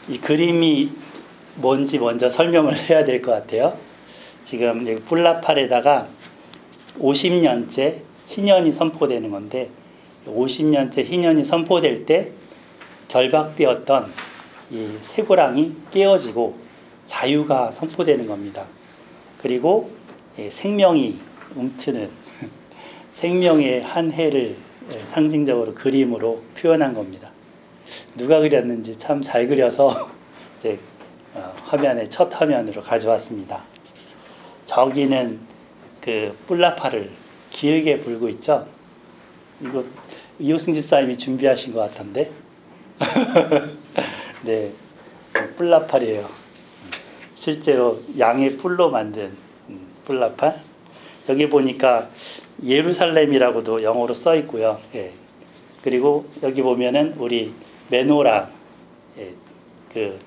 이 그림이 뭔지 먼저 설명을 해야 될 것 같아요. 지금 여기 뿔나팔에다가 50년째 희년이 선포되는 건데, 50년째 희년이 선포될 때 결박되었던 이 쇠고랑이 깨어지고 자유가 선포되는 겁니다. 그리고 생명이 움트는 생명의 한 해를 상징적으로 그림으로 표현한 겁니다. 누가 그렸는지 참 잘 그려서 이제 화면에 첫 화면으로 가져왔습니다. 저기는 그 뿔나팔을 길게 불고 있죠. 이거 이호승 집사님이 준비하신 것 같은데. 네, 뿔나팔이에요. 실제로 양의 뿔로 만든 뿔나팔. 여기 보니까 예루살렘이라고도 영어로 써 있고요. 예. 그리고 여기 보면은 우리 메노라, 그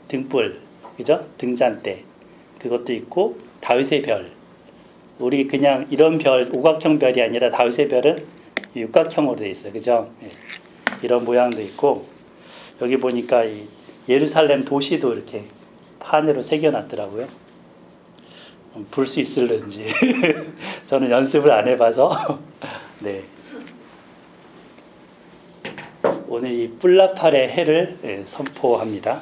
등불, 그죠? 등잔대 그것도 있고, 다윗의 별. 우리 그냥 이런 별, 오각형 별이 아니라 다윗의 별은 육각형으로 되어 있어요, 그죠? 예. 이런 모양도 있고, 여기 보니까 이 예루살렘 도시도 이렇게 판으로 새겨놨더라고요. 불 수 있을는지 저는 연습을 안 해봐서. 네. 오늘 이 뿔나팔의 해를 선포합니다.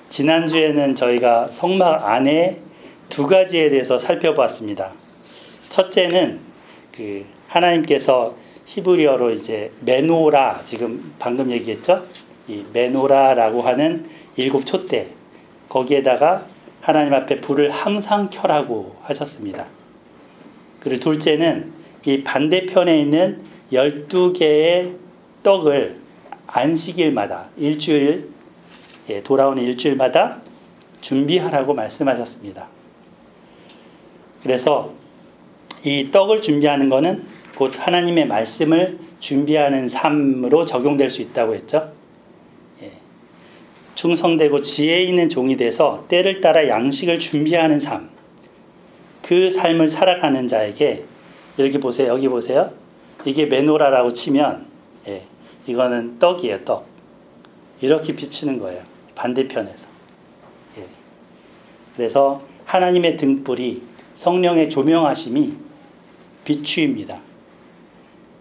지난주에는 저희가 성막 안에 두 가지에 대해서 살펴봤습니다. 첫째는 그 하나님께서 히브리어로 이제 메노라, 지금 방금 얘기했죠? 이 메노라라고 하는 7 촛대, 거기에다가 하나님 앞에 불을 항상 켜라고 하셨습니다. 그리고 둘째는 이 반대편에 있는 12개의 떡을 안식일마다, 일주일, 돌아오는 일주일마다 준비하라고 말씀하셨습니다. 그래서 이 떡을 준비하는 것은 곧 하나님의 말씀을 준비하는 삶으로 적용될 수 있다고 했죠. 충성되고 지혜 있는 종이 돼서 때를 따라 양식을 준비하는 삶, 그 삶을 살아가는 자에게, 여기 보세요, 여기 보세요. 이게 메노라라고 치면 이거는 떡이에요, 떡. 이렇게 비추는 거예요, 반대편에서. 그래서 하나님의 등불이, 성령의 조명하심이 비추입니다.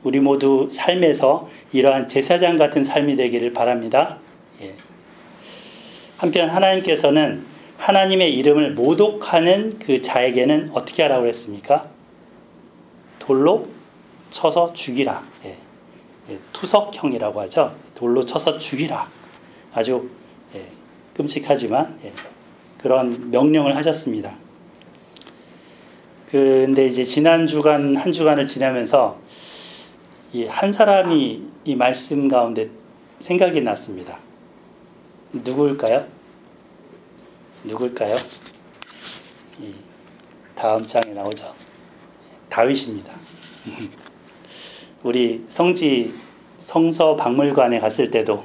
우리 모두 삶에서 이러한 제사장 같은 삶이 되기를 바랍니다. 한편 하나님께서는 하나님의 이름을 모독하는 그 자에게는 어떻게 하라고 했습니까? 돌로 쳐서 죽이라. 투석형이라고 하죠. 돌로 쳐서 죽이라. 아주 끔찍하지만 그런 명령을 하셨습니다. 근데 이제 지난 주간, 한 주간을 지나면서 한 사람이 이 말씀 가운데 생각이 났습니다. 누구일까요? 누굴까요? 이 다음 장에 나오죠. 다윗입니다. 우리 성서 박물관에 갔을 때도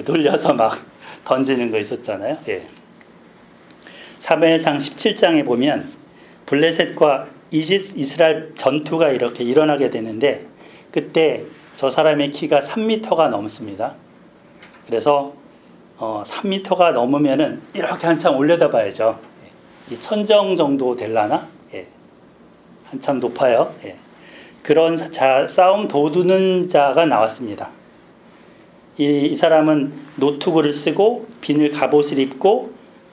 돌려서 막 던지는 거 있었잖아요. 사무엘상 17장에 보면 블레셋과 이스라엘 전투가 이렇게 일어나게 되는데, 그때 저 사람의 키가 3m가 넘습니다. 그래서 3m가 넘으면은 이렇게 한참 올려다 봐야죠. 이 천정 정도 될라나? 한참 높아요. 그런 싸움 도두는 자가 나왔습니다. 이 사람은 노트구를 쓰고 비늘 갑옷을 입고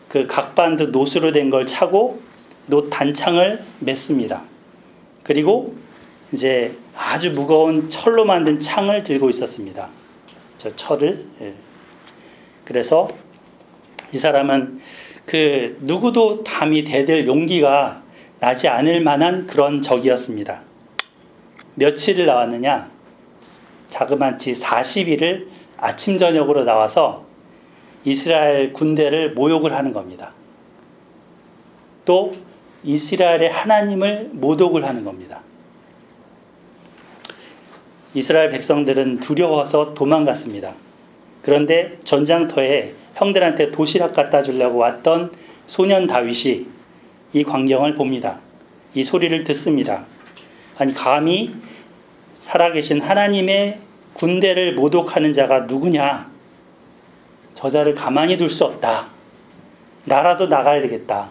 그 각반도 노수로 된 걸 차고 노 단창을 맸습니다. 그리고 이제 아주 무거운 철로 만든 창을 들고 있었습니다. 저 철을. 그래서 이 사람은 그 누구도 담이 대들 용기가 나지 않을 만한 그런 적이었습니다. 며칠을 나왔느냐? 자그마치 40일을 아침 저녁으로 나와서 이스라엘 군대를 모욕을 하는 겁니다. 또 이스라엘의 하나님을 모독을 하는 겁니다. 이스라엘 백성들은 두려워서 도망갔습니다. 그런데 전장터에 형들한테 도시락 갖다 주려고 왔던 소년 다윗이 이 광경을 봅니다. 이 소리를 듣습니다. 아니, 감히 살아계신 하나님의 군대를 모독하는 자가 누구냐? 저자를 가만히 둘 수 없다. 나라도 나가야 되겠다.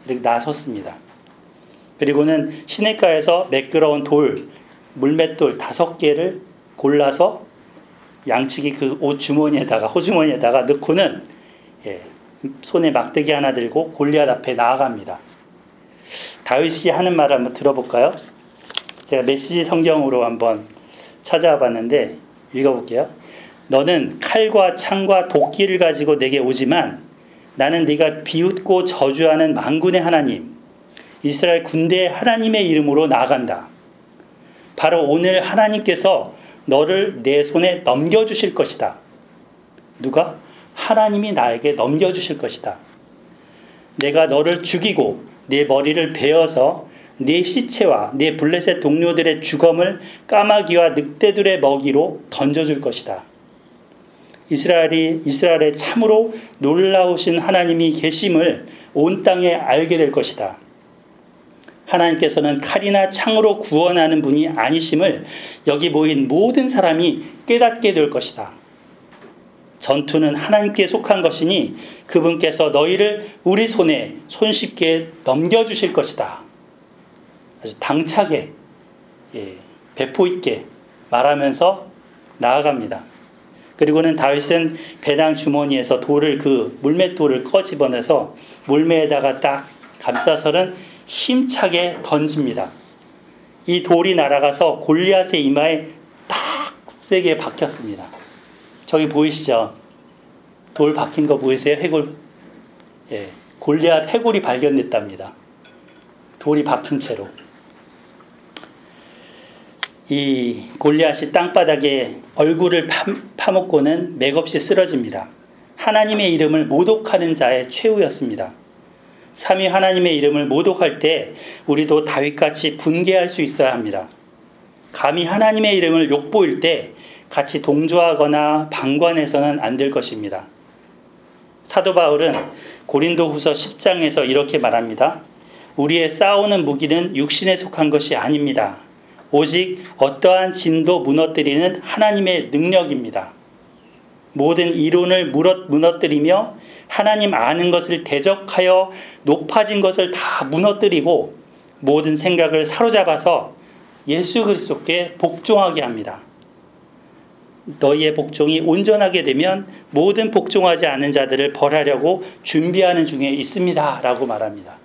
이렇게 나섰습니다. 그리고는 시냇가에서 매끄러운 물맷돌 5개를 골라서 양치기 그 옷 주머니에다가, 호주머니에다가 넣고는 손에 막대기 하나 들고 골리앗 앞에 나아갑니다. 다윗이 하는 말을 한번 들어볼까요? 제가 메시지 성경으로 한번 찾아와 봤는데 읽어볼게요. 너는 칼과 창과 도끼를 가지고 내게 오지만 나는 네가 비웃고 저주하는 만군의 하나님, 이스라엘 군대의 하나님의 이름으로 나아간다. 바로 오늘 하나님께서 너를 내 손에 넘겨주실 것이다. 누가? 하나님이 나에게 넘겨주실 것이다. 내가 너를 죽이고 네 머리를 베어서 네 시체와 네 블레셋 동료들의 주검을 까마귀와 늑대들의 먹이로 던져줄 것이다. 이스라엘에 참으로 놀라우신 하나님이 계심을 온 땅에 알게 될 것이다. 하나님께서는 칼이나 창으로 구원하는 분이 아니심을 여기 모인 모든 사람이 깨닫게 될 것이다. 전투는 하나님께 속한 것이니 그분께서 너희를 우리 손에 손쉽게 넘겨주실 것이다. 아주 당차게, 배포 있게 말하면서 나아갑니다. 그리고는 다윗은 배낭 주머니에서 물맷돌을 꺼집어내서 물매에다가 딱 감싸서는 힘차게 던집니다. 이 돌이 날아가서 골리앗의 이마에 딱 세게 박혔습니다. 저기 보이시죠? 돌 박힌 거 보이세요? 해골. 골리앗 해골이 발견됐답니다. 돌이 박힌 채로. 이 골리앗이 땅바닥에 얼굴을 파묻고는 맥없이 쓰러집니다. 하나님의 이름을 모독하는 자의 최후였습니다. 삼위 하나님의 이름을 모독할 때 우리도 다윗같이 분개할 수 있어야 합니다. 감히 하나님의 이름을 욕보일 때 같이 동조하거나 방관해서는 안 될 것입니다. 사도 바울은 고린도후서 10장에서 이렇게 말합니다. 우리의 싸우는 무기는 육신에 속한 것이 아닙니다. 오직 어떠한 진도 무너뜨리는 하나님의 능력입니다. 모든 이론을 무너뜨리며 하나님 아는 것을 대적하여 높아진 것을 다 무너뜨리고 모든 생각을 사로잡아서 예수 그리스도께 복종하게 합니다. 너희의 복종이 온전하게 되면 모든 복종하지 않은 자들을 벌하려고 준비하는 중에 있습니다. 라고 말합니다.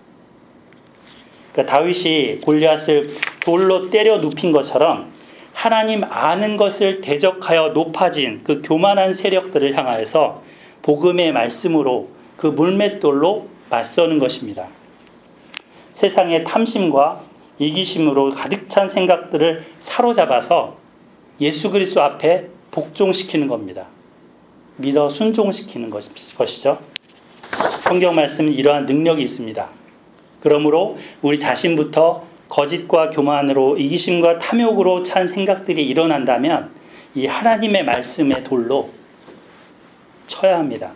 그러니까 다윗이 골리앗을 돌로 때려 눕힌 것처럼 하나님 아는 것을 대적하여 높아진 그 교만한 세력들을 향하여서 복음의 말씀으로 그 물맷돌로 맞서는 것입니다. 세상의 탐심과 이기심으로 가득 찬 생각들을 사로잡아서 예수 그리스도 앞에 복종시키는 겁니다. 믿어 순종시키는 것이죠. 성경 말씀은 이러한 능력이 있습니다. 그러므로 우리 자신부터 거짓과 교만으로 이기심과 탐욕으로 찬 생각들이 일어난다면 이 하나님의 말씀의 돌로 쳐야 합니다.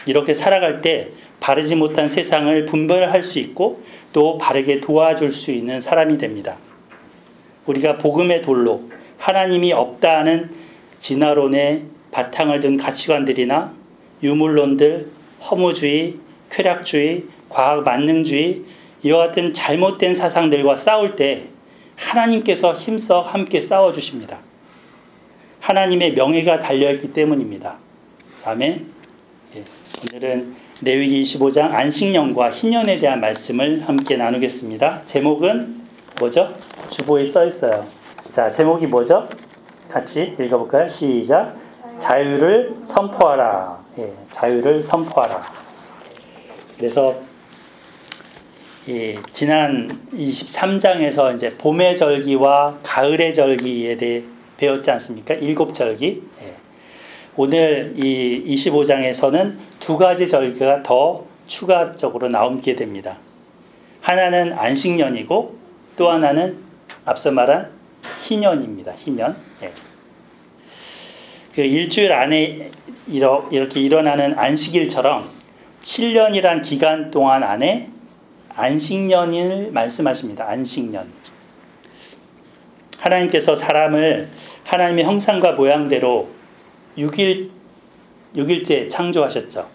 이렇게 살아갈 때 바르지 못한 세상을 분별할 수 있고 또 바르게 도와줄 수 있는 사람이 됩니다. 우리가 복음의 돌로 하나님이 없다는 진화론의 바탕을 둔 가치관들이나 유물론들, 허무주의, 쾌락주의, 과학 만능주의 이와 같은 잘못된 사상들과 싸울 때 하나님께서 힘써 함께 싸워주십니다. 하나님의 명예가 달려있기 때문입니다. 아멘. 오늘은 레위기 25장 안식년과 희년에 대한 말씀을 함께 나누겠습니다. 제목은 뭐죠? 주보에 써 있어요. 자, 제목이 뭐죠? 같이 읽어볼까요? 시작. 자유를 선포하라. 자유를 선포하라. 그래서 지난 23장에서 이제 봄의 절기와 가을의 절기에 대해 배웠지 않습니까? 7절기. 오늘 이 25장에서는 2가지 절기가 더 추가적으로 나오게 됩니다. 하나는 안식년이고 또 하나는 앞서 말한 희년입니다. 희년. 그 일주일 안에 이렇게 일어나는 안식일처럼 7년이란 기간 동안 안에 안식년을 말씀하십니다. 안식년. 하나님께서 사람을 하나님의 형상과 모양대로 6일 6일째 창조하셨죠.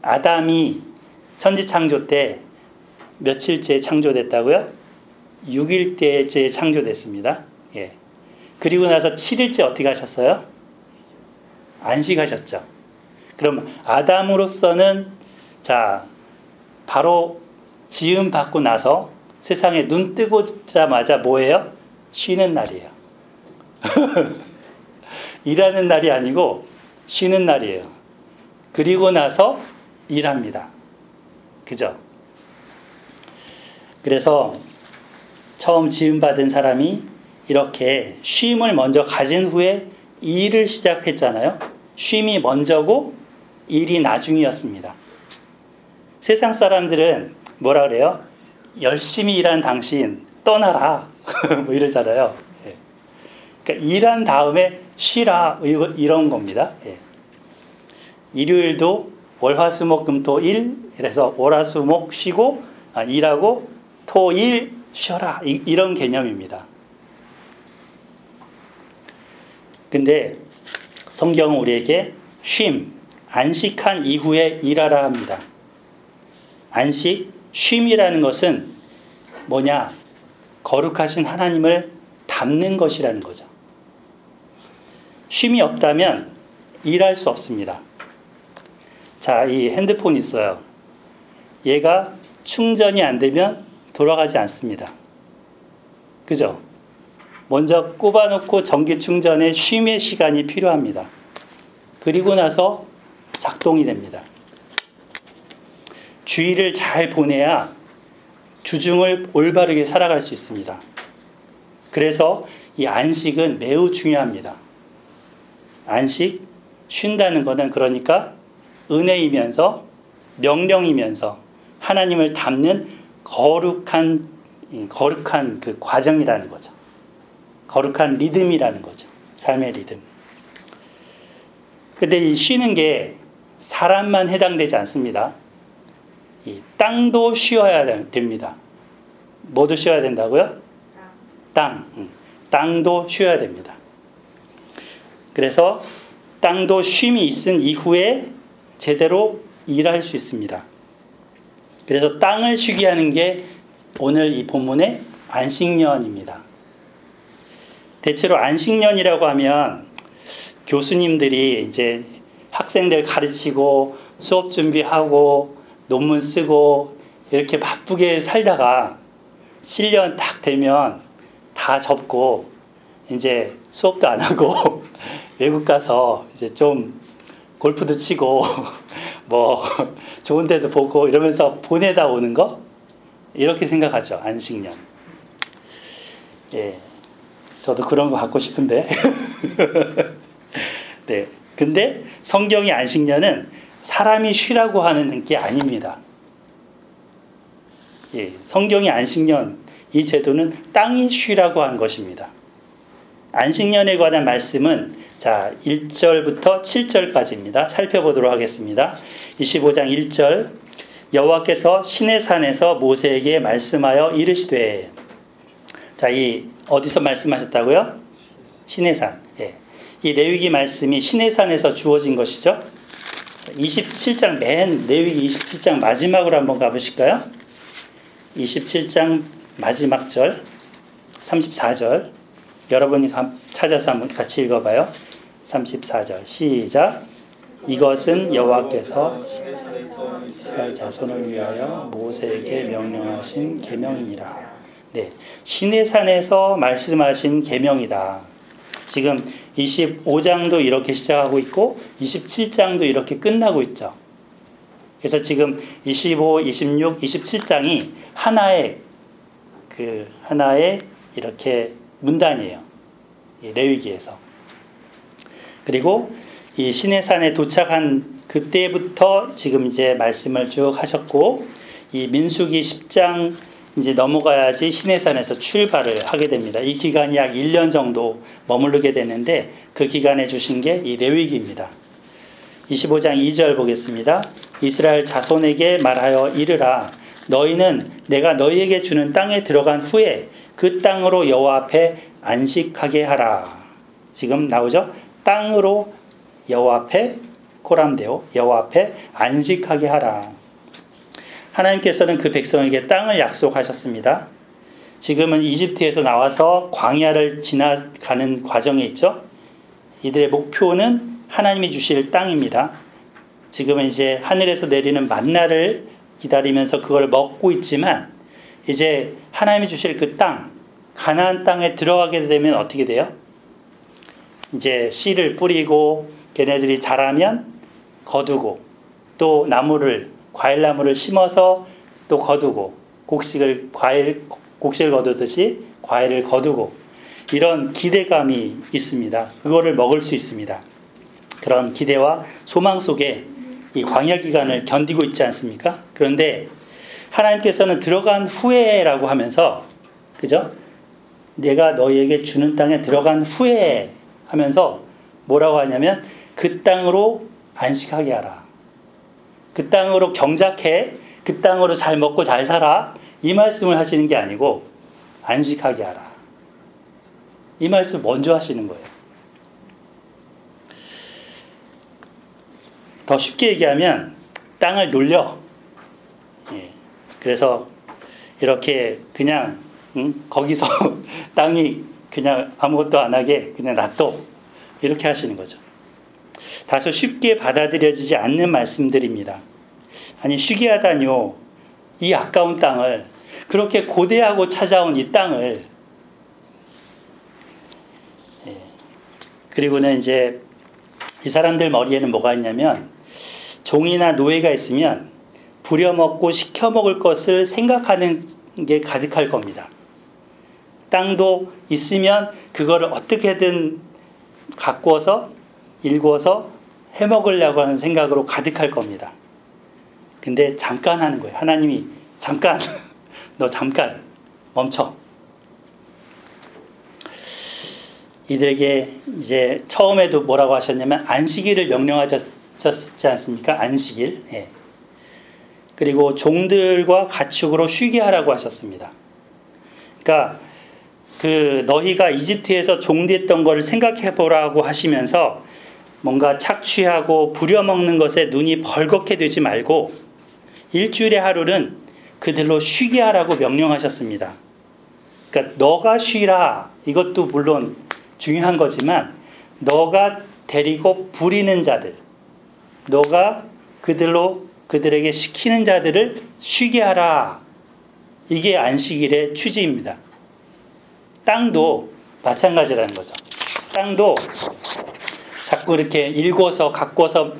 아담이 천지 창조 때 며칠째 창조됐다고요? 6일째에 창조됐습니다. 예. 그리고 나서 7일째 어떻게 하셨어요? 안식하셨죠. 그럼 아담으로서는 자 바로 지음 받고 나서 세상에 눈 뜨고자마자 뭐예요? 쉬는 날이에요. 일하는 날이 아니고 쉬는 날이에요. 그리고 나서 일합니다. 그죠? 그래서 처음 지음받은 사람이 이렇게 쉼을 먼저 가진 후에 일을 시작했잖아요. 쉼이 먼저고 일이 나중이었습니다. 세상 사람들은 뭐라 그래요? 열심히 일한 당신 떠나라 뭐 이러잖아요. 예. 그러니까 일한 다음에 쉬라 이런 겁니다. 예. 일요일도 월화수목금토일 이래서 월화수목 쉬고 일하고 토일 쉬어라 이런 개념입니다. 근데 성경은 우리에게 쉼, 안식한 이후에 일하라 합니다. 안식, 쉼이라는 것은 뭐냐? 거룩하신 하나님을 닮는 것이라는 거죠. 쉼이 없다면 일할 수 없습니다. 자, 이 핸드폰 있어요. 얘가 충전이 안 되면 돌아가지 않습니다. 그죠? 먼저 꼽아놓고 전기 충전에 쉼의 시간이 필요합니다. 그리고 나서 작동이 됩니다. 주의를 잘 보내야 주중을 올바르게 살아갈 수 있습니다. 그래서 이 안식은 매우 중요합니다. 안식, 쉰다는 것은 그러니까 은혜이면서 명령이면서 하나님을 닮는 거룩한 그 과정이라는 거죠. 거룩한 리듬이라는 거죠. 삶의 리듬. 근데 이 쉬는 게 사람만 해당되지 않습니다. 이 땅도 쉬어야 됩니다. 뭐도 쉬어야 된다고요? 땅. 땅도 쉬어야 됩니다. 그래서 땅도 쉼이 있은 이후에 제대로 일할 수 있습니다. 그래서 땅을 쉬게 하는 게 오늘 이 본문의 안식년입니다. 대체로 안식년이라고 하면 교수님들이 이제 학생들 가르치고 수업 준비하고 논문 쓰고 이렇게 바쁘게 살다가 실년 딱 되면 다 접고 이제 수업도 안 하고 외국 가서 이제 좀 골프도 치고 뭐 좋은 데도 보고 이러면서 보내다 오는 거 이렇게 생각하죠. 안식년. 예. 저도 그런 거 갖고 싶은데. 네. 근데 성경의 안식년은 사람이 쉬라고 하는 게 아닙니다. 예. 성경의 안식년, 이 제도는 땅이 쉬라고 한 것입니다. 안식년에 관한 말씀은 자, 1절부터 7절까지입니다. 살펴보도록 하겠습니다. 25장 1절. 여호와께서 시내산에서 모세에게 말씀하여 이르시되. 자, 이 어디서 말씀하셨다고요? 시내산. 예. 이 레위기 말씀이 시내산에서 주어진 것이죠. 27장 레위기 27장 마지막으로 한번 가보실까요? 27장 마지막 절 34절 여러분이 찾아서 한번 같이 읽어봐요. 34절 시작. 이것은 여호와께서 이스라엘 자손을 위하여 모세에게 명령하신 계명이니라. 네, 시내산에서 말씀하신 계명이다. 지금 25장도 이렇게 시작하고 있고 27장도 이렇게 끝나고 있죠. 그래서 지금 25, 26, 27장이 하나의 이렇게 문단이에요. 이 레위기에서. 그리고 이 시내산에 도착한 그때부터 지금 이제 말씀을 쭉 하셨고 이 민수기 10장 이제 넘어가야지 시내산에서 출발을 하게 됩니다. 이 기간이 약 1년 정도 머무르게 되는데 그 기간에 주신 게 이 레위기입니다. 25장 2절 보겠습니다. 이스라엘 자손에게 말하여 이르라. 너희는 내가 너희에게 주는 땅에 들어간 후에 그 땅으로 여호와 앞에 안식하게 하라. 지금 나오죠? 땅으로 여호와 앞에 코람데오, 여호와 앞에 안식하게 하라. 하나님께서는 그 백성에게 땅을 약속하셨습니다. 지금은 이집트에서 나와서 광야를 지나가는 과정에 있죠. 이들의 목표는 하나님이 주실 땅입니다. 지금은 이제 하늘에서 내리는 만나를 기다리면서 그걸 먹고 있지만 이제 하나님이 주실 그 땅, 가나안 땅에 들어가게 되면 어떻게 돼요? 이제 씨를 뿌리고 걔네들이 자라면 거두고 또 나무를 과일나무를 심어서 또 거두고 곡식을 거두듯이 과일을 거두고 이런 기대감이 있습니다. 그거를 먹을 수 있습니다. 그런 기대와 소망 속에 이 광야 기간을 견디고 있지 않습니까? 그런데 하나님께서는 들어간 후에라고 하면서 그죠? 내가 너희에게 주는 땅에 들어간 후에 하면서 뭐라고 하냐면 그 땅으로 안식하게 하라. 그 땅으로 경작해. 그 땅으로 잘 먹고 잘 살아. 이 말씀을 하시는 게 아니고 안식하게 하라. 이 말씀 먼저 하시는 거예요. 더 쉽게 얘기하면 땅을 놀려. 그래서 이렇게 그냥 거기서 땅이 그냥 아무것도 안 하게 그냥 놔둬. 이렇게 하시는 거죠. 다소 쉽게 받아들여지지 않는 말씀들입니다. 아니 쉬게 하다니요. 이 아까운 땅을 그렇게 고대하고 찾아온 이 땅을 그리고는 이제 이 사람들 머리에는 뭐가 있냐면 종이나 노예가 있으면 부려먹고 시켜먹을 것을 생각하는 게 가득할 겁니다. 땅도 있으면 그거를 어떻게든 가꾸어서 일구어서 해먹으려고 하는 생각으로 가득할 겁니다. 근데 잠깐 하는 거예요. 하나님이 잠깐 너 잠깐 멈춰. 이들에게 이제 처음에도 뭐라고 하셨냐면 안식일을 명령하셨지 않습니까? 안식일. 예. 그리고 종들과 가축으로 쉬게 하라고 하셨습니다. 그러니까 그 너희가 이집트에서 종됐던 것을 생각해 보라고 하시면서 뭔가 착취하고 부려먹는 것에 눈이 벌겋게 되지 말고 일주일의 하루는 그들로 쉬게 하라고 명령하셨습니다. 그러니까 너가 쉬라. 이것도 물론 중요한 거지만 너가 데리고 부리는 자들, 너가 그들에게 시키는 자들을 쉬게 하라. 이게 안식일의 취지입니다. 땅도 마찬가지라는 거죠. 땅도 자꾸 이렇게 일궈서 가꿔서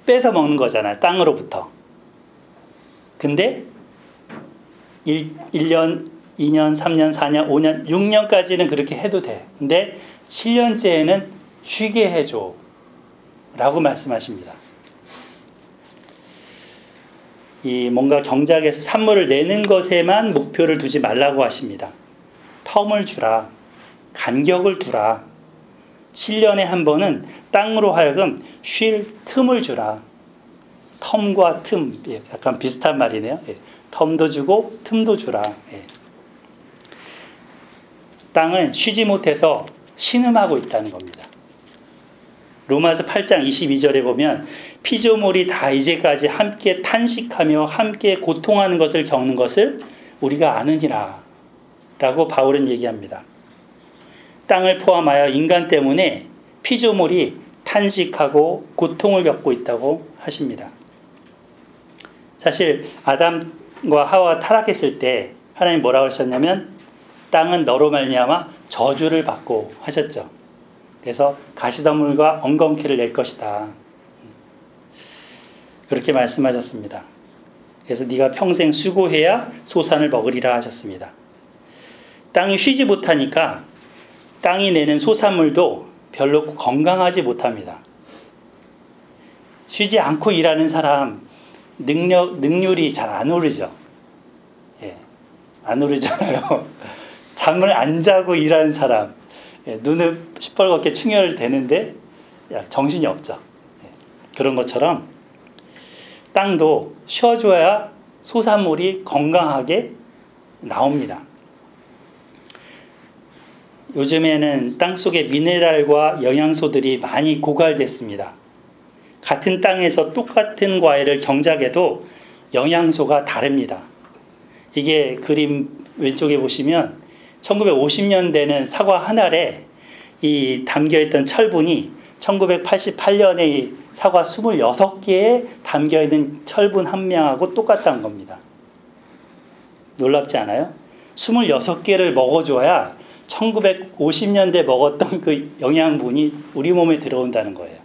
뺏어 먹는 거잖아요. 땅으로부터. 근데 1년, 2년, 3년, 4년, 5년, 6년까지는 그렇게 해도 돼. 근데 7년째에는 쉬게 해줘. 라고 말씀하십니다. 이 뭔가 경작에서 산물을 내는 것에만 목표를 두지 말라고 하십니다. 텀을 주라. 간격을 두라. 7년에 한 번은 땅으로 하여금 쉴 틈을 주라. 텀과 틈, 약간 비슷한 말이네요. 텀도 주고 틈도 주라. 땅은 쉬지 못해서 신음하고 있다는 겁니다. 로마서 8장 22절에 보면 피조물이 다 이제까지 함께 탄식하며 함께 고통하는 것을 겪는 것을 우리가 아느니라 라고 바울은 얘기합니다. 땅을 포함하여 인간 때문에 피조물이 탄식하고 고통을 겪고 있다고 하십니다. 사실 아담과 하와가 타락했을 때 하나님 뭐라고 하셨냐면 땅은 너로 말미암아 저주를 받고 하셨죠. 그래서 가시덤불과 엉겅퀴를 낼 것이다. 그렇게 말씀하셨습니다. 그래서 네가 평생 수고해야 소산을 먹으리라 하셨습니다. 땅이 쉬지 못하니까 땅이 내는 소산물도 별로 건강하지 못합니다. 쉬지 않고 일하는 사람 능률이 잘 안 오르죠. 안 오르잖아요. 잠을 안 자고 일하는 사람 눈을 시뻘겋게 충혈되는데 정신이 없죠. 그런 것처럼 땅도 쉬어줘야 소산물이 건강하게 나옵니다. 요즘에는 땅속의 미네랄과 영양소들이 많이 고갈됐습니다. 같은 땅에서 똑같은 과일을 경작해도 영양소가 다릅니다. 이게 그림 왼쪽에 보시면 1950년대는 사과 한 알에 이 담겨있던 철분이 1988년에 사과 26개에 담겨있는 철분 한 명하고 똑같다는 겁니다. 놀랍지 않아요? 26개를 먹어줘야 1950년대 먹었던 그 영양분이 우리 몸에 들어온다는 거예요.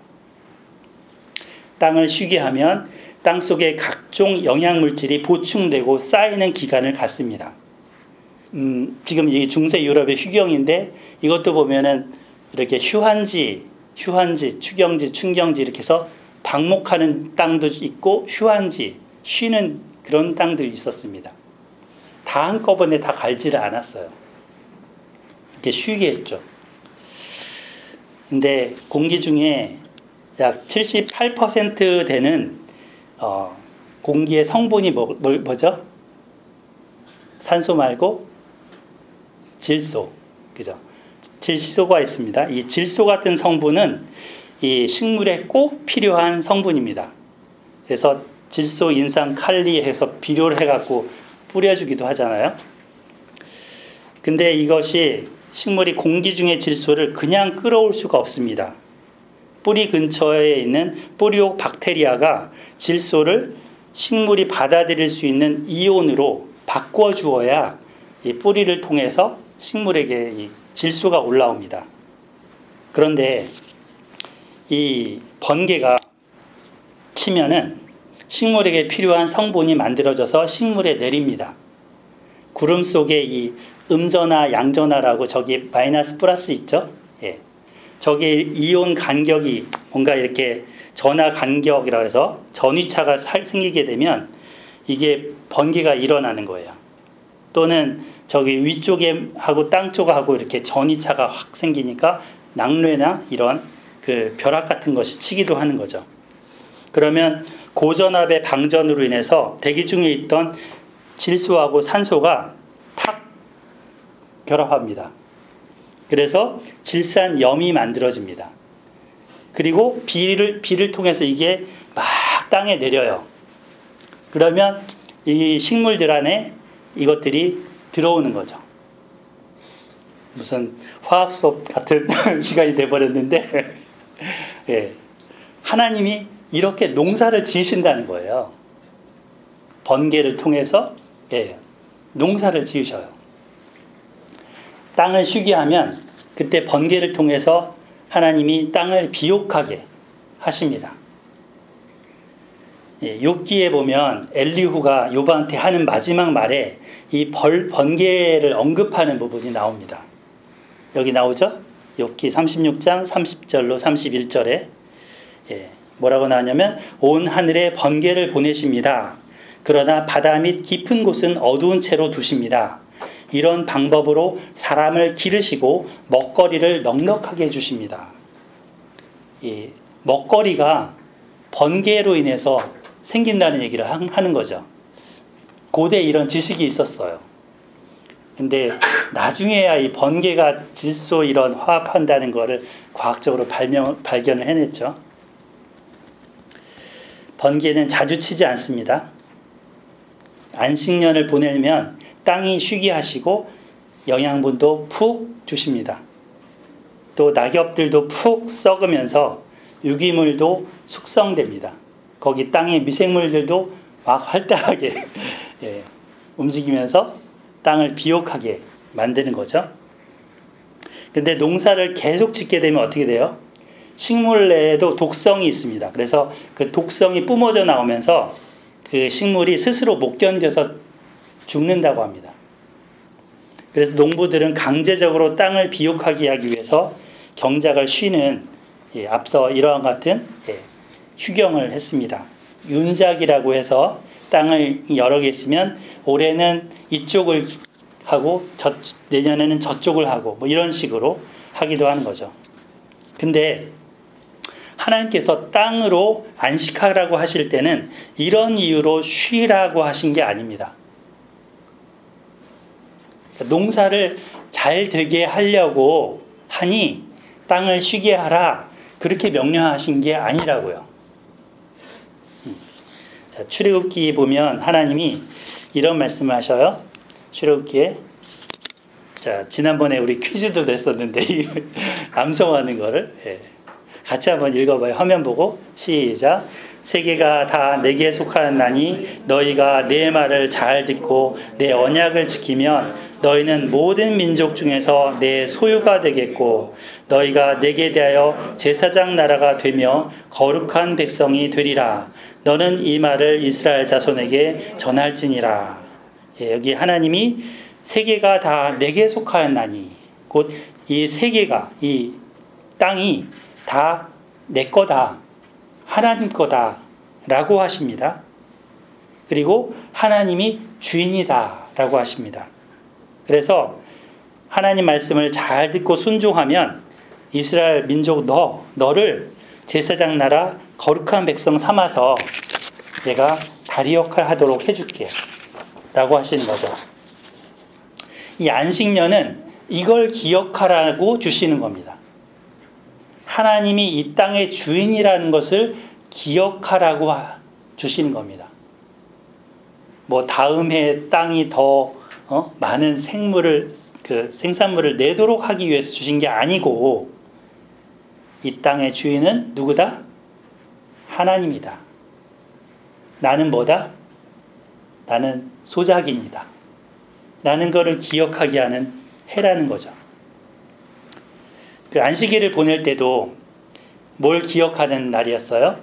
땅을 쉬게 하면 땅 속에 각종 영양물질이 보충되고 쌓이는 기간을 갖습니다. 지금 이 중세 유럽의 휴경인데 이것도 보면은 이렇게 휴한지, 추경지, 춘경지 이렇게 해서 방목하는 땅도 있고 휴한지, 쉬는 그런 땅들이 있었습니다. 다 한꺼번에 다 갈지를 않았어요. 이렇게 쉬게 했죠. 근데 공기 중에 약 78% 되는 공기의 성분이 뭐죠? 산소 말고 질소, 그죠? 질소가 있습니다. 이 질소 같은 성분은 이 식물에 꼭 필요한 성분입니다. 그래서 질소, 인산, 칼리 해서 비료를 해갖고 뿌려주기도 하잖아요. 근데 이것이 식물이 공기 중의 질소를 그냥 끌어올 수가 없습니다. 뿌리 근처에 있는 뿌리옥 박테리아가 질소를 식물이 받아들일 수 있는 이온으로 바꿔주어야 이 뿌리를 통해서 식물에게 이 질소가 올라옵니다. 그런데 이 번개가 치면은 식물에게 필요한 성분이 만들어져서 식물에 내립니다. 구름 속에 이 음전하, 양전하라고 저기 마이너스 플러스 있죠? 예. 저기 이온 간격이 뭔가 이렇게 전하 간격이라고 해서 전위차가 생기게 되면 이게 번개가 일어나는 거예요. 또는 저기 위쪽에 하고 땅 쪽하고 이렇게 전위차가 확 생기니까 낙뢰나 이런 그 벼락 같은 것이 치기도 하는 거죠. 그러면 고전압의 방전으로 인해서 대기 중에 있던 질소하고 산소가 탁 결합합니다. 그래서 질산염이 만들어집니다. 그리고 비를 통해서 이게 막 땅에 내려요. 그러면 이 식물들 안에 이것들이 들어오는 거죠. 무슨 화학 수업 같은 시간이 돼버렸는데 예. 하나님이 이렇게 농사를 지으신다는 거예요. 번개를 통해서 예. 농사를 지으셔요. 땅을 쉬게 하면 그때 번개를 통해서 하나님이 땅을 비옥하게 하십니다. 예, 욥기에 보면 엘리후가 욥한테 하는 마지막 말에 이 번개를 언급하는 부분이 나옵니다. 여기 나오죠? 욥기 36장 30절로 31절에 예, 뭐라고 나왔냐면 온 하늘에 번개를 보내십니다. 그러나 바다 및 깊은 곳은 어두운 채로 두십니다. 이런 방법으로 사람을 기르시고 먹거리를 넉넉하게 해주십니다. 이 먹거리가 번개로 인해서 생긴다는 얘기를 하는 거죠. 고대에 이런 지식이 있었어요. 근데 나중에야 이 번개가 질소 이런 화합한다는 거를 과학적으로 발견을 해냈죠. 번개는 자주 치지 않습니다. 안식년을 보내면 땅이 쉬게 하시고 영양분도 푹 주십니다. 또 낙엽들도 푹 썩으면서 유기물도 숙성됩니다. 거기 땅의 미생물들도 막 활달하게 예, 움직이면서 땅을 비옥하게 만드는 거죠. 근데 농사를 계속 짓게 되면 어떻게 돼요? 식물 내에도 독성이 있습니다. 그래서 그 독성이 뿜어져 나오면서 그 식물이 스스로 못 견뎌서 죽는다고 합니다. 그래서 농부들은 강제적으로 땅을 비옥하게 하기 위해서 경작을 쉬는 예, 앞서 이러한 같은 예, 휴경을 했습니다. 윤작이라고 해서 땅을 여러 개 있으면 올해는 이쪽을 하고 내년에는 저쪽을 하고 뭐 이런 식으로 하기도 하는 거죠. 근데 하나님께서 땅으로 안식하라고 하실 때는 이런 이유로 쉬라고 하신 게 아닙니다. 농사를 잘 되게 하려고 하니 땅을 쉬게 하라 그렇게 명령하신 게 아니라고요. 자, 출애굽기 보면 하나님이 이런 말씀을 하셔요. 출애굽기에 자, 지난번에 우리 퀴즈도 냈었는데 암송하는 거를 같이 한번 읽어봐요. 화면 보고 시작. 세계가 다 내게 속하나니 너희가 내 말을 잘 듣고 내 언약을 지키면 너희는 모든 민족 중에서 내 소유가 되겠고 너희가 내게 대하여 제사장 나라가 되며 거룩한 백성이 되리라. 너는 이 말을 이스라엘 자손에게 전할지니라. 여기 하나님이 세계가 다 내게 속하였나니 곧 이 세계가 이 땅이 다 내 거다. 하나님 거다. 라고 하십니다. 그리고 하나님이 주인이다. 라고 하십니다. 그래서 하나님 말씀을 잘 듣고 순종하면 이스라엘 민족 너를 제사장 나라 거룩한 백성 삼아서 내가 다리 역할 하도록 해줄게. 라고 하시는 거죠. 이 안식년은 이걸 기억하라고 주시는 겁니다. 하나님이 이 땅의 주인이라는 것을 기억하라고 주시는 겁니다. 뭐 다음 해 땅이 더 많은 생산물을 내도록 하기 위해서 주신 게 아니고 이 땅의 주인은 누구다? 하나님이다. 나는 뭐다? 나는 소작입니다. 라는 것을 기억하게 하는 해라는 거죠. 그 안식일을 보낼 때도 뭘 기억하는 날이었어요?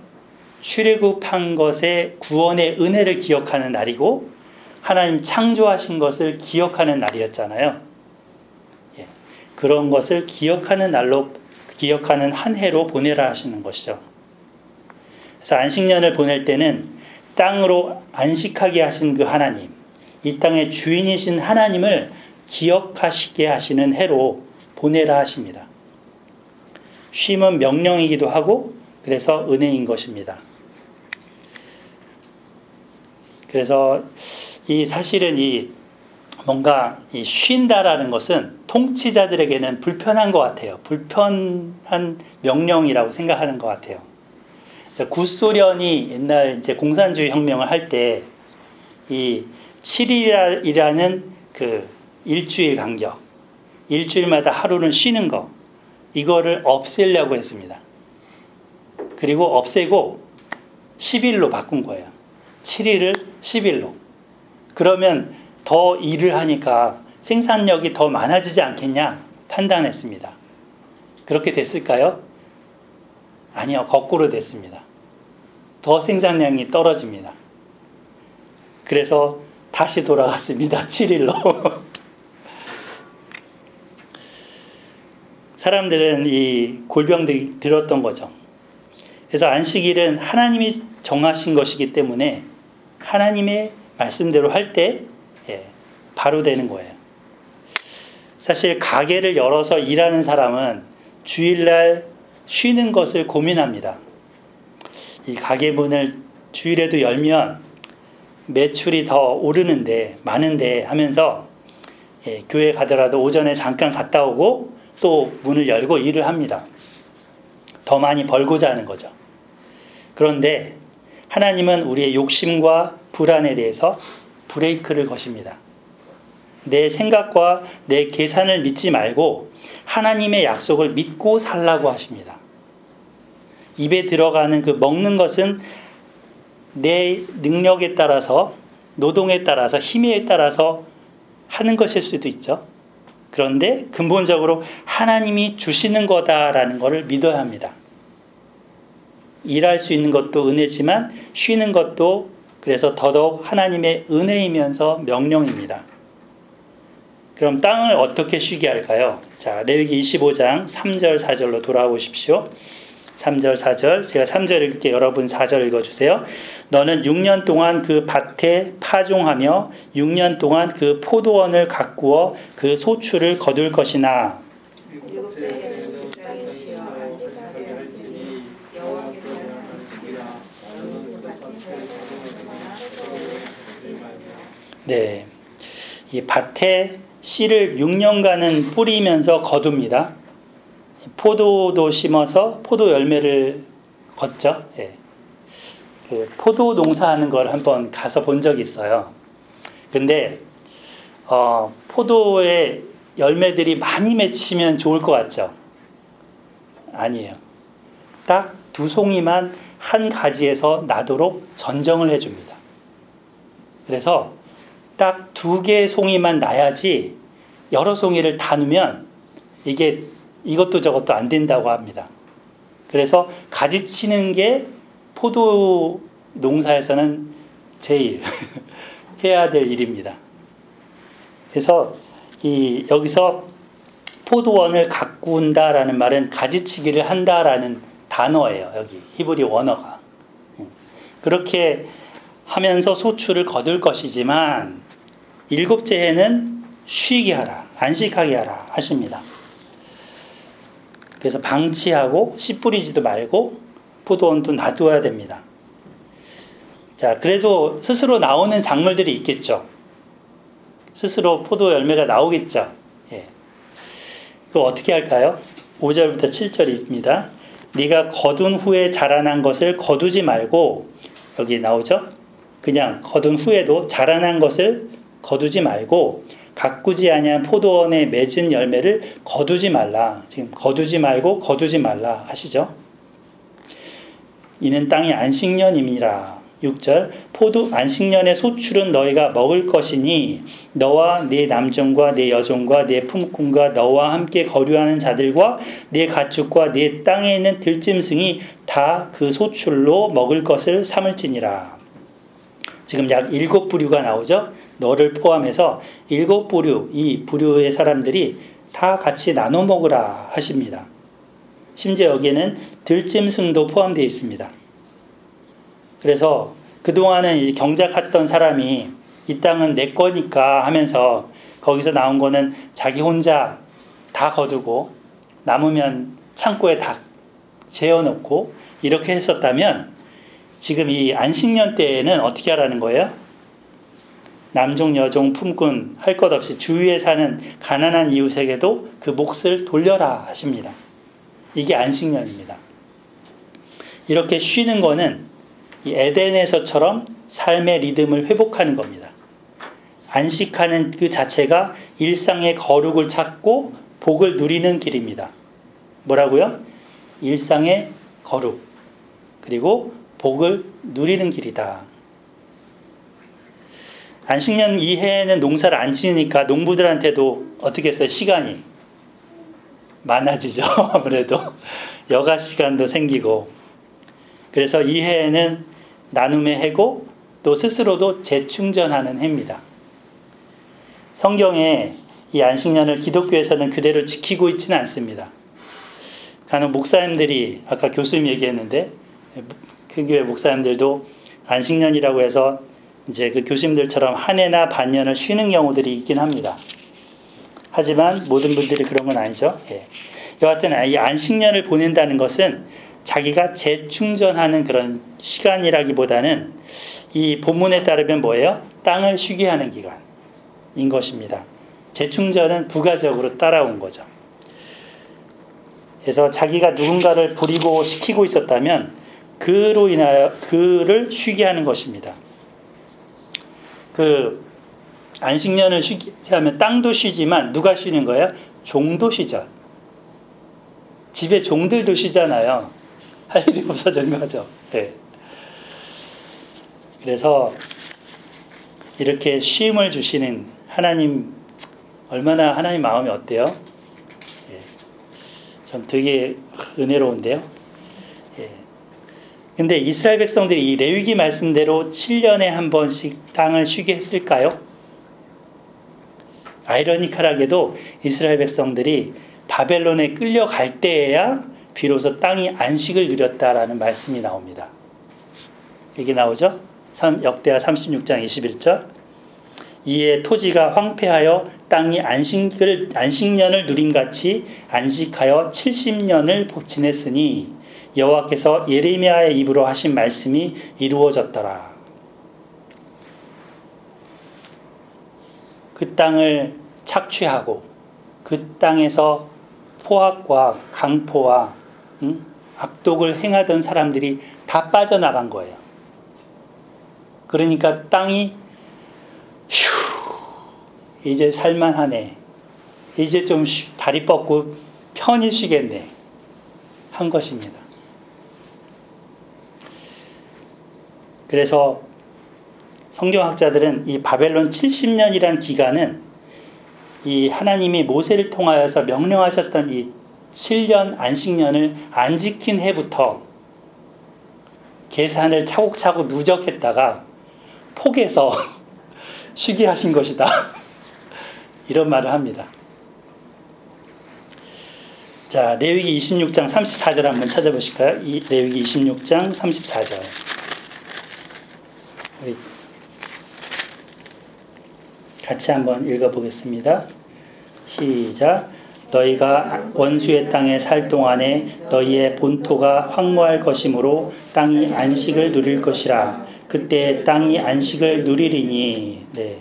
출애굽한 것의 구원의 은혜를 기억하는 날이고 하나님 창조하신 것을 기억하는 날이었잖아요. 그런 것을 기억하는 날로 기억하는 한 해로 보내라 하시는 것이죠. 그래서 안식년을 보낼 때는 땅으로 안식하게 하신 그 하나님, 이 땅의 주인이신 하나님을 기억하시게 하시는 해로 보내라 하십니다. 쉼은 명령이기도 하고 그래서 은혜인 것입니다. 그래서 사실은 뭔가 쉰다라는 것은 통치자들에게는 불편한 것 같아요. 불편한 명령이라고 생각하는 것 같아요. 구소련이 옛날 이제 공산주의 혁명을 할 때 이 7일이라는 그 일주일 간격, 일주일마다 하루는 쉬는 거, 이거를 없애려고 했습니다. 그리고 없애고 10일로 바꾼 거예요. 7일을 10일로. 그러면 더 일을 하니까 생산력이 더 많아지지 않겠냐 판단했습니다. 그렇게 됐을까요? 아니요. 거꾸로 됐습니다. 더 생산량이 떨어집니다. 그래서 다시 돌아갔습니다. 7일로. 사람들은 이 골병들이 들었던 거죠. 그래서 안식일은 하나님이 정하신 것이기 때문에 하나님의 말씀대로 할 때 바로 되는 거예요. 사실 가게를 열어서 일하는 사람은 주일날 쉬는 것을 고민합니다. 이 가게 문을 주일에도 열면 매출이 더 오르는데 많은데 하면서 교회 가더라도 오전에 잠깐 갔다 오고 또 문을 열고 일을 합니다. 더 많이 벌고자 하는 거죠. 그런데 하나님은 우리의 욕심과 불안에 대해서 브레이크를 거십니다. 내 생각과 내 계산을 믿지 말고 하나님의 약속을 믿고 살라고 하십니다. 입에 들어가는 그 먹는 것은 내 능력에 따라서, 노동에 따라서, 힘에 따라서 하는 것일 수도 있죠. 그런데 근본적으로 하나님이 주시는 거다라는 것을 믿어야 합니다. 일할 수 있는 것도 은혜지만 쉬는 것도 그래서 더더욱 하나님의 은혜이면서 명령입니다. 그럼 땅을 어떻게 쉬게 할까요? 자, 레위기 25장 3절 4절로 돌아오십시오. 3절 4절 제가 3절 읽을게 여러분 4절 읽어주세요. 너는 6년 동안 그 밭에 파종하며 6년 동안 그 포도원을 가꾸어 그 소출을 거둘 것이나 네, 이 밭에 씨를 6년간은 뿌리면서 거둡니다. 포도도 심어서 포도 열매를 걷죠. 그 포도 농사하는 걸 한번 가서 본 적이 있어요. 근데 포도의 열매들이 많이 맺히면 좋을 것 같죠? 아니에요. 딱 두 송이만 한 가지에서 나도록 전정을 해줍니다. 그래서 딱 두 개의 송이만 나야지 여러 송이를 다 넣으면 이것도 저것도 안 된다고 합니다. 그래서 가지치는 게 포도 농사에서는 제일 해야 될 일입니다. 그래서 여기서 포도원을 가꾼다라는 말은 가지치기를 한다라는 단어예요. 여기 히브리 원어가. 그렇게 하면서 소출을 거둘 것이지만 일곱째 해는 쉬게 하라, 안식하게 하라 하십니다. 그래서 방치하고 씨 뿌리지도 말고 포도원도 놔둬야 됩니다. 자, 그래도 스스로 나오는 작물들이 있겠죠. 스스로 포도 열매가 나오겠죠. 예. 그거 어떻게 할까요? 5절부터 7절입니다. 네가 거둔 후에 자라난 것을 거두지 말고, 여기 나오죠? 그냥 거둔 후에도 자라난 것을 거두지 말고 가꾸지 아니한 포도원에 맺은 열매를 거두지 말라. 지금 거두지 말고 거두지 말라 하시죠? 이는 땅이 안식년임이라. 6절 안식년의 소출은 너희가 먹을 것이니 너와 네 남종과 네 여종과 네 품꾼과 너와 함께 거류하는 자들과 네 가축과 네 땅에 있는 들짐승이 다 그 소출로 먹을 것을 삼을지니라. 지금 약 7부류가 나오죠. 너를 포함해서 7부류, 이 부류의 사람들이 다 같이 나눠 먹으라 하십니다. 심지어 여기에는 들짐승도 포함되어 있습니다. 그래서 그동안은 경작했던 사람이 이 땅은 내 거니까 하면서 거기서 나온 거는 자기 혼자 다 거두고 남으면 창고에 다 재워놓고 이렇게 했었다면 지금 이 안식년 때에는 어떻게 하라는 거예요? 남종, 여종, 품꾼 할 것 없이 주위에 사는 가난한 이웃에게도 그 몫을 돌려라 하십니다. 이게 안식년입니다. 이렇게 쉬는 거는 이 에덴에서처럼 삶의 리듬을 회복하는 겁니다. 안식하는 그 자체가 일상의 거룩을 찾고 복을 누리는 길입니다. 뭐라고요? 일상의 거룩 그리고 복을 누리는 길이다. 안식년 이해에는 농사를 안 지으니까 농부들한테도 어떻게 했어요? 시간이 많아지죠. 아무래도 여가 시간도 생기고 그래서 이 해에는 나눔의 해고 또 스스로도 재충전하는 해입니다. 성경에 이 안식년을 기독교에서는 그대로 지키고 있지는 않습니다. 간혹 목사님들이 아까 교수님 얘기했는데 그 교회 목사님들도 안식년이라고 해서 이제 그 교수님들처럼 한 해나 반년을 쉬는 경우들이 있긴 합니다. 하지만 모든 분들이 그런 건 아니죠. 예. 여하튼 이 안식년을 보낸다는 것은 자기가 재충전하는 그런 시간이라기보다는 이 본문에 따르면 뭐예요? 땅을 쉬게 하는 기간인 것입니다. 재충전은 부가적으로 따라온 거죠. 그래서 자기가 누군가를 부리고 시키고 있었다면 그로 인하여 그를 쉬게 하는 것입니다. 그 안식년을 쉬게 하면 땅도 쉬지만 누가 쉬는 거예요? 종도 쉬죠. 집에 종들도 쉬잖아요. 할 일이 없어진 거죠. 네. 그래서 이렇게 쉼을 주시는 하나님 얼마나 하나님 마음이 어때요? 예. 참 되게 은혜로운데요. 예. 근데 이스라엘 백성들이 이 레위기 말씀대로 7년에 한 번씩 땅을 쉬게 했을까요? 아이러니컬하게도 이스라엘 백성들이 바벨론에 끌려갈 때에야 비로소 땅이 안식을 누렸다라는 말씀이 나옵니다. 여기 나오죠? 역대하 36장 21절. 이에 토지가 황폐하여 땅이 안식년을 누림같이 안식하여 70년을 지냈으니 여호와께서 예레미야의 입으로 하신 말씀이 이루어졌더라. 그 땅을 착취하고 그 땅에서 포악과 강포와 악독을 행하던 사람들이 다 빠져나간 거예요. 그러니까 땅이 휴, 이제 살만하네. 이제 좀 다리 뻗고 편히 쉬겠네. 한 것입니다. 그래서 성경학자들은 이 바벨론 70년이란 기간은 이 하나님이 모세를 통하여서 명령하셨던 이 7년 안식년을 안 지킨 해부터 계산을 차곡차곡 누적했다가 폭에서 쉬게 하신 것이다. 이런 말을 합니다. 자, 레위기 26장 34절 한번 찾아보실까요? 이 레위기 26장 34절. 같이 한번 읽어보겠습니다. 시작. 너희가 원수의 땅에 살 동안에 너희의 본토가 황무할 것이므로 땅이 안식을 누릴 것이라. 그때 땅이 안식을 누리리니. 네.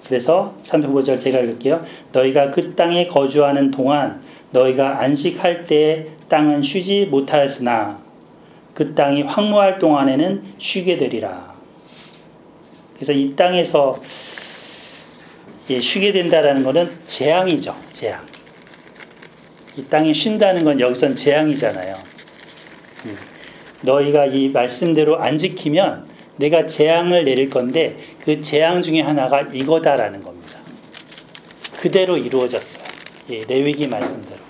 그래서 35절 제가 읽을게요. 너희가 그 땅에 거주하는 동안 너희가 안식할 때 땅은 쉬지 못하였으나 그 땅이 황무할 동안에는 쉬게 되리라. 그래서 이 땅에서 쉬게 된다라는 것은 재앙이죠. 재앙. 이 땅이 쉰다는 건 여기선 재앙이잖아요. 너희가 이 말씀대로 안 지키면 내가 재앙을 내릴 건데 그 재앙 중에 하나가 이거다라는 겁니다. 그대로 이루어졌어요. 레위기 말씀대로.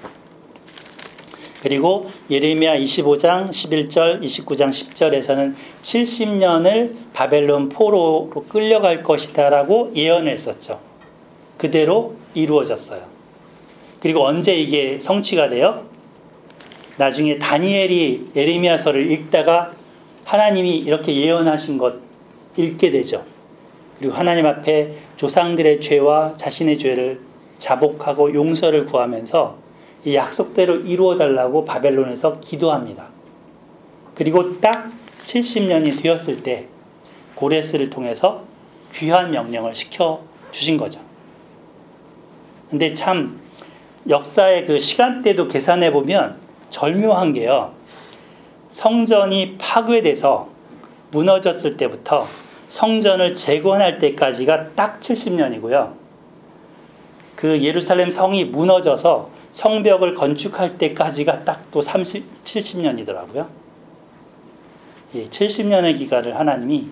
그리고 예레미야 25장 11절 29장 10절에서는 70년을 바벨론 포로로 끌려갈 것이다 라고 예언을 했었죠. 그대로 이루어졌어요. 그리고 언제 이게 성취가 돼요? 나중에 다니엘이 예레미야서를 읽다가 하나님이 이렇게 예언하신 것 읽게 되죠. 그리고 하나님 앞에 조상들의 죄와 자신의 죄를 자복하고 용서를 구하면서 이 약속대로 이루어달라고 바벨론에서 기도합니다. 그리고 딱 70년이 되었을 때 고레스를 통해서 귀한 명령을 시켜주신 거죠. 근데 참 역사의 그 시간대도 계산해 보면 절묘한 게요. 성전이 파괴돼서 무너졌을 때부터 성전을 재건할 때까지가 딱 70년이고요. 그 예루살렘 성이 무너져서 성벽을 건축할 때까지가 딱 또 70년이더라고요. 이 70년의 기간을 하나님이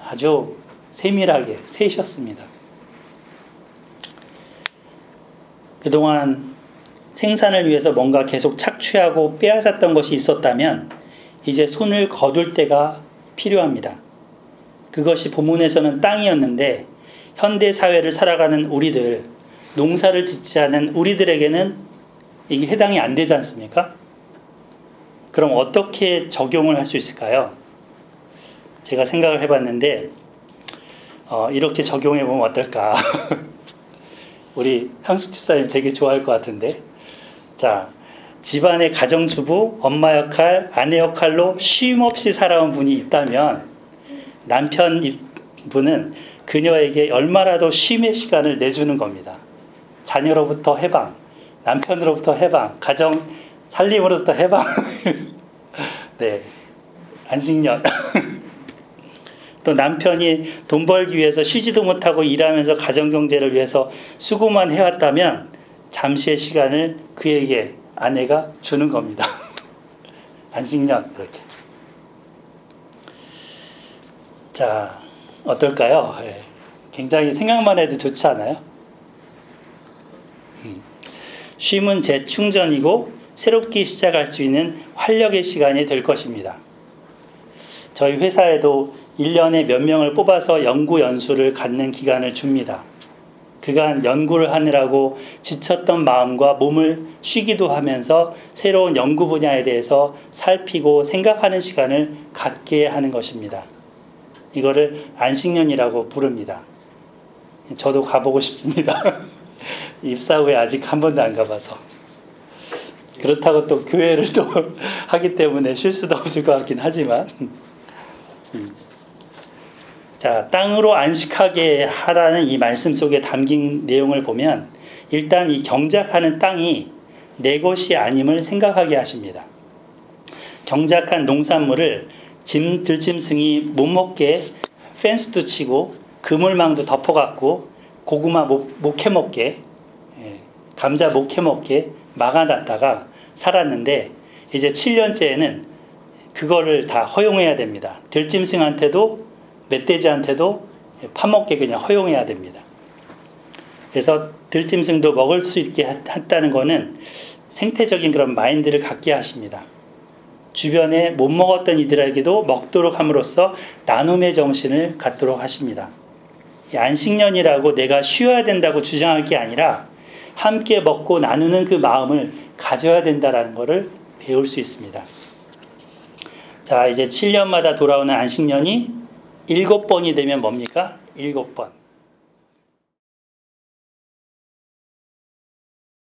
아주 세밀하게 세셨습니다. 그동안 생산을 위해서 뭔가 계속 착취하고 빼앗았던 것이 있었다면 이제 손을 거둘 때가 필요합니다. 그것이 본문에서는 땅이었는데 현대 사회를 살아가는 우리들, 농사를 짓지 않은 우리들에게는 이게 해당이 안 되지 않습니까? 그럼 어떻게 적용을 할 수 있을까요? 제가 생각을 해봤는데 이렇게 적용해 보면 어떨까? 우리 향수 집사님 되게 좋아할 것 같은데. 자, 집안의 가정주부, 엄마 역할, 아내 역할로 쉼없이 살아온 분이 있다면 남편분은 그녀에게 얼마라도 쉼의 시간을 내주는 겁니다. 자녀로부터 해방, 남편으로부터 해방, 가정 살림으로부터 해방. 네, 안식년. 또 남편이 돈 벌기 위해서 쉬지도 못하고 일하면서 가정경제를 위해서 수고만 해왔다면 잠시의 시간을 그에게 아내가 주는 겁니다. 안식년 이렇게. 자, 어떨까요? 굉장히 생각만 해도 좋지 않아요? 쉼은 재충전이고 새롭게 시작할 수 있는 활력의 시간이 될 것입니다. 저희 회사에도 1년에 몇 명을 뽑아서 연구 연수를 갖는 기간을 줍니다. 그간 연구를 하느라고 지쳤던 마음과 몸을 쉬기도 하면서 새로운 연구 분야에 대해서 살피고 생각하는 시간을 갖게 하는 것입니다. 이거를 안식년이라고 부릅니다. 저도 가보고 싶습니다. 입사 후에 아직 한 번도 안 가봐서. 그렇다고 또 교회를 또 하기 때문에 쉴 수도 없을 것 같긴 하지만. 자, 땅으로 안식하게 하라는 이 말씀 속에 담긴 내용을 보면 일단 이 경작하는 땅이 내 것이 아님을 생각하게 하십니다. 경작한 농산물을 들짐승이 못 먹게 펜스도 치고 그물망도 덮어갖고 고구마 못 캐먹게, 감자 못 캐먹게 막아놨다가 살았는데 이제 7년째에는 그거를 다 허용해야 됩니다. 들짐승한테도 멧돼지한테도 파먹게 그냥 허용해야 됩니다. 그래서 들짐승도 먹을 수 있게 했다는 거는 생태적인 그런 마인드를 갖게 하십니다. 주변에 못 먹었던 이들에게도 먹도록 함으로써 나눔의 정신을 갖도록 하십니다. 안식년이라고 내가 쉬어야 된다고 주장할 게 아니라 함께 먹고 나누는 그 마음을 가져야 된다는 것을 배울 수 있습니다. 자, 이제 7년마다 돌아오는 안식년이 7번이 되면 뭡니까? 7번.